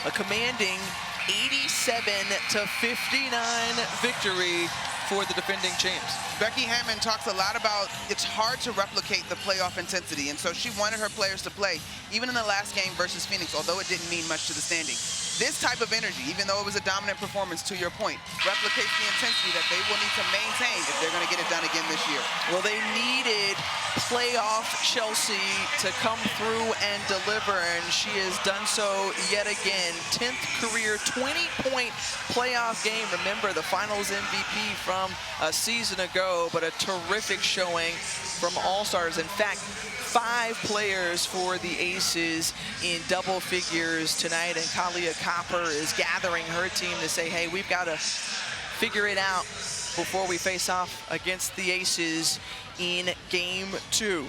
a commanding 87-59 victory for the defending champs. Becky Hammon talks a lot about it's hard to replicate the playoff intensity, and so she wanted her players to play, even in the last game versus Phoenix, although it didn't mean much to the standing. This type of energy, even though it was a dominant performance, to your point, replicates the intensity that they will need to maintain if they're going to get it done again this year. Well, they needed playoff Chelsea to come through and deliver, and she has done so yet again. 10th career 20-point playoff game. Remember, the finals MVP from a season ago, but a terrific showing from all-stars. In fact, 5 players for the Aces in double figures tonight, and Kalia Copper is gathering her team to say, hey, we've got to figure it out before we face off against the Aces in Game 2.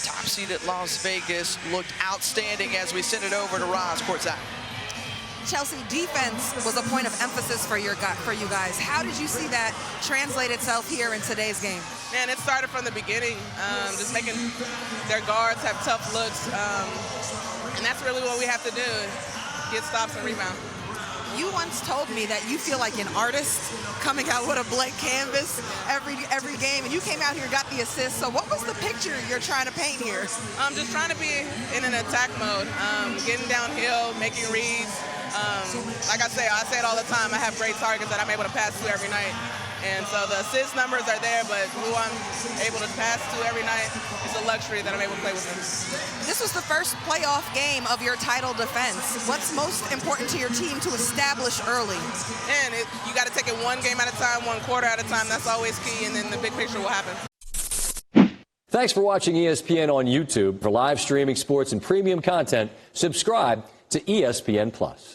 Top seed at Las Vegas looked outstanding as we send it over to Ros courtside. Chelsea, defense was a point of emphasis for you guys. How did you see that translate itself here in today's game? Man, it started from the beginning, just making their guards have tough looks, and that's really what we have to do, get stops and rebound. You once told me that you feel like an artist coming out with a blank canvas every game, and you came out here and got the assist. So what was the picture you're trying to paint here? I'm just trying to be in an attack mode, getting downhill, making reads. Like I say it all the time, I have great targets that I'm able to pass to every night. And so the assist numbers are there, but who I'm able to pass to every night is a luxury that I'm able to play with them. This was the first playoff game of your title defense. What's most important to your team to establish early? And you got to take it one game at a time, one quarter at a time. That's always key, and then the big picture will happen. Thanks for watching ESPN on YouTube. For live streaming sports and premium content, subscribe to ESPN+.